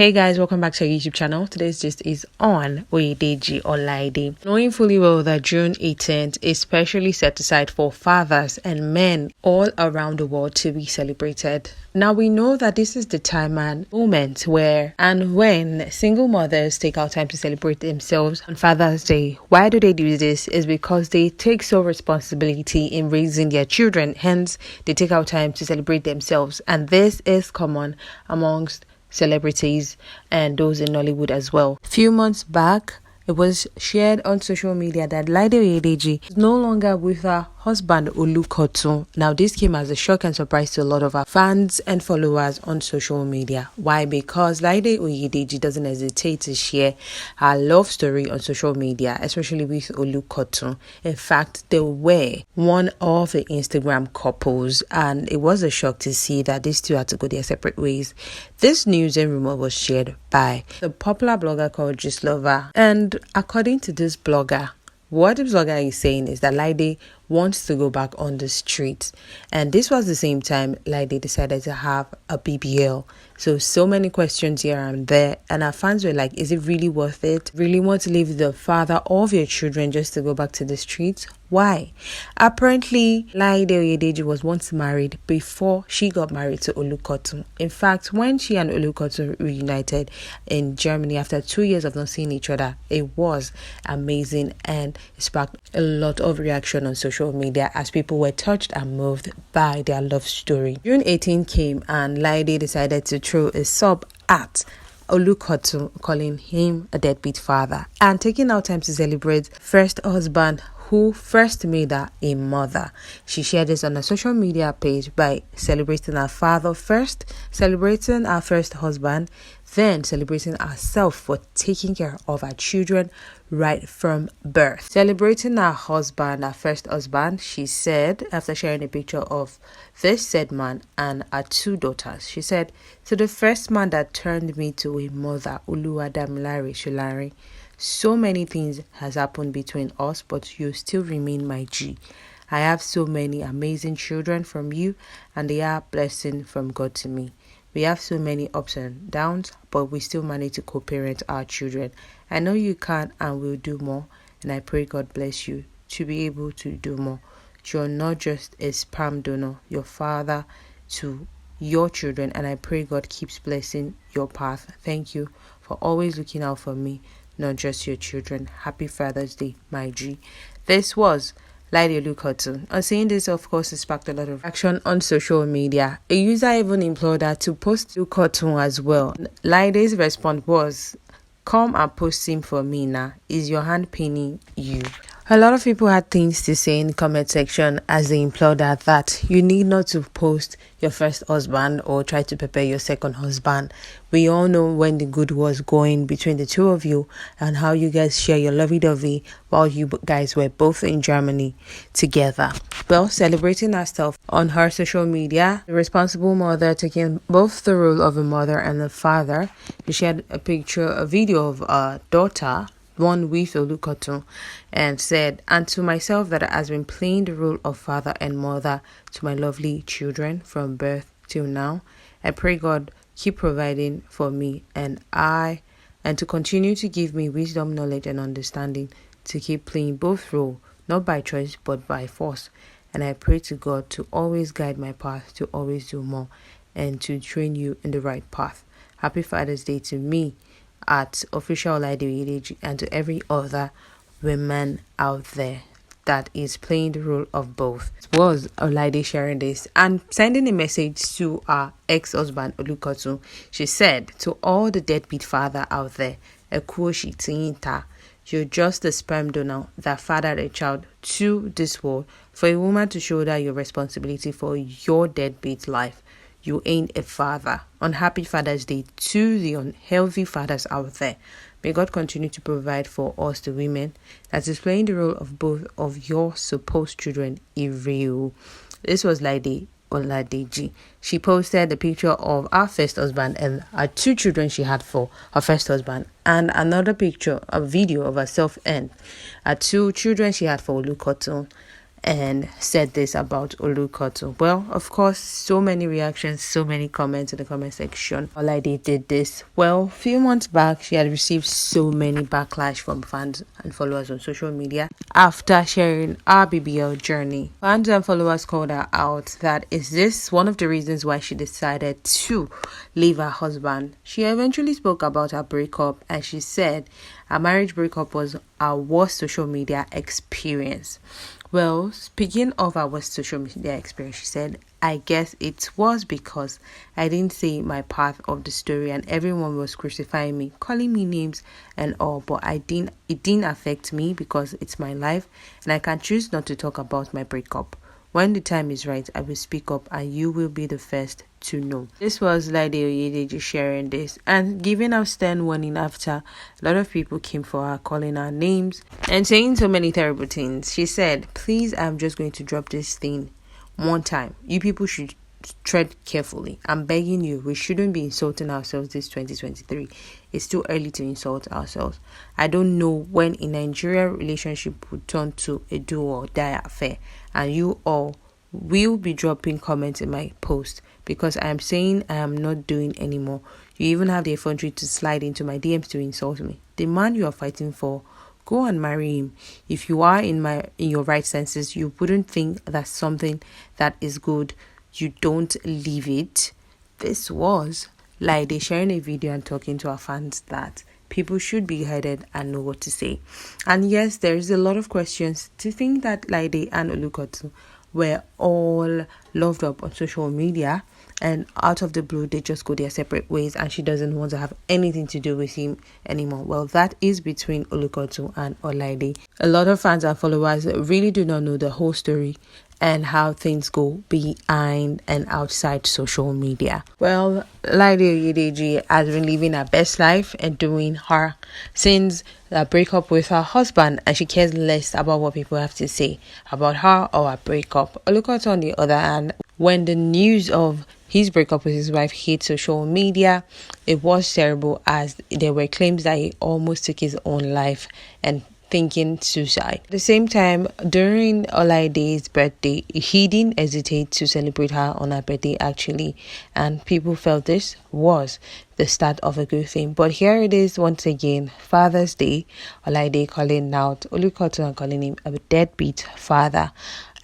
Hey guys, welcome back to our YouTube channel. Today's gist is on Oyedeji Olaide. Knowing fully well that June 18th is specially set aside for fathers and men all around the world to be celebrated. Now we know that this is the time and moment where and when single mothers take out time to celebrate themselves on Father's Day. Why do they do this? Is because they take so responsibility in raising their children. Hence, they take out time to celebrate themselves. And this is common amongst celebrities and those in Nollywood as well. Few months back, it was shared on social media that Olaide Oyedeji is no longer with her husband Olukotun. Now this came as a shock and surprise to a lot of our fans and followers on social media. Why? Because Olaide Oyedeji doesn't hesitate to share her love story on social media, especially with Olukotun. In fact, they were one of the Instagram couples, and it was a shock to see that these two had to go their separate ways. This news and rumor was shared by the popular blogger called Gislova, and according to this blogger, what the blogger is saying is that Olaide wants to go back on the streets, and this was the same time Olaide decided to have a BBL. So many questions here and there, and our fans were like, is it really worth it? Really want to leave the father of your children just to go back to the streets? Why? Apparently, Olaide Oyedeji was once married before she got married to Olukotun. In fact, when she and Olukotun reunited in Germany after 2 years of not seeing each other, it was amazing and it sparked a lot of reaction on social media as people were touched and moved by their love story. June 18 came and Olaide decided to throw a sub at Olukotun, calling him a deadbeat father and taking out time to celebrate first husband who first made her a mother. She shared this on her social media page by celebrating her father first, celebrating her first husband, then celebrating herself for taking care of her children right from birth. Celebrating her husband, her first husband, she said, after sharing a picture of this said man and her two daughters, she said, "To the first man that turned me to a mother, Olukotun, so many things has happened between us, but you still remain my G. I have so many amazing children from you, and they are a blessing from God to me. We have so many ups and downs, but we still manage to co-parent our children. I know you can and will do more, and I pray God bless you to be able to do more. You're not just a sperm donor, you're father to your children, and I pray God keeps blessing your path. Thank you for always looking out for me, not just your children. Happy Father's Day, my G." This was Olaide Olukotun. On seeing this, of course, it sparked a lot of action on social media. A user even implored her to post Olukotun as well. Olaide's response was, "Come and post him for me now. Is your hand paining you?" A lot of people had things to say in the comment section as they implored her that you need not to post your first husband or try to prepare your second husband. We all know when the good was going between the two of you and how you guys share your lovey-dovey while you guys were both in Germany together. Well, celebrating herself on her social media, the responsible mother taking both the role of a mother and a father. She shared a video of a daughter, one with Olukotun, and said, "And to myself that has been playing the role of father and mother to my lovely children from birth till now, I pray God keep providing for me and to continue to give me wisdom, knowledge and understanding to keep playing both roles, not by choice but by force. And I pray to God to always guide my path, to always do more and to train you in the right path. Happy Father's Day to me at official Olaide Oyedeji and to every other woman out there that is playing the role of both." It was Olaide sharing this and sending a message to her ex-husband Olukotun. She said, "To all the deadbeat father out there, you're just a sperm donor that fathered a child to this world. For a woman to shoulder your responsibility for your deadbeat life, you ain't a father. Unhappy Father's Day to the unhealthy fathers out there. May God continue to provide for us, the women, that is playing the role of both of your supposed children in real." This was Olaide Oyedeji. She posted a picture of her first husband and her two children she had for her first husband, and another picture, a video of herself and her two children she had for Olukotun. and said this about Olukotun. Well, of course, so many reactions, so many comments in the comment section. Olaide did this. Well, a few months back, she had received so many backlash from fans and followers on social media after sharing her BBL journey. Fans and followers called her out that is this one of the reasons why she decided to leave her husband. She eventually spoke about her breakup and she said her marriage breakup was her worst social media experience. Well, speaking of our social media experience, she said, I guess it was because I didn't see my path of the story and everyone was crucifying me, calling me names and all, but it didn't affect me because it's my life and I can choose not to talk about my breakup. When the time is right, I will speak up and you will be the first to know. This was Olaide Oyedeji sharing this and giving a stern warning after a lot of people came for her, calling her names and saying so many terrible things. She said, please, I'm just going to drop this thing one time. You people should tread carefully. I'm begging you, we shouldn't be insulting ourselves this 2023. It's too early to insult ourselves. I don't know when a Nigerian relationship would turn to a do or die affair, and you all will be dropping comments in my post because I am saying I am not doing anymore. You even have the effrontery to slide into my DMs to insult me. The man you are fighting for, go and marry him. If you are in your right senses, you wouldn't think that's something that is good. You don't leave it. This was Olaide sharing a video and talking to her fans that people should be guided and know what to say. And yes, there is a lot of questions to think that Olaide and Olukotun were all loved up on social media and out of the blue they just go their separate ways and she doesn't want to have anything to do with him anymore. Well, that is between Olukotun and Olaide. A lot of fans and followers really do not know the whole story and how things go behind and outside social media. Well, Olaide Oyedeji has been living her best life and doing her since the breakup with her husband, and she cares less about what people have to say about her or her breakup. Olukotun, on the other hand, when the news of his breakup with his wife hit social media, it was terrible as there were claims that he almost took his own life and thinking suicide. At the same time, during Olaide's birthday, he didn't hesitate to celebrate her on her birthday actually, and people felt this was the start of a good thing. But here it is once again, Father's Day, Olaide calling out Olukotun and calling him a deadbeat father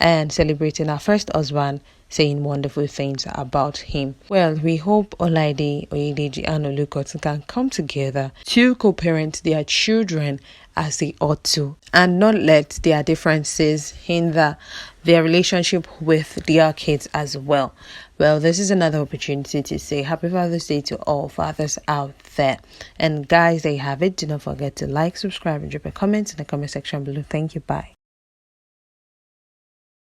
and celebrating her first husband, saying wonderful things about him. Well, we hope Olaide Oyedeji and Olukotun can come together to co-parent their children as they ought to and not let their differences hinder their relationship with their kids as well. Well, this is another opportunity to say Happy Father's Day to all fathers out there. And guys, there you have it. Do not forget to like, subscribe, and drop a comment in the comment section below. Thank you. Bye.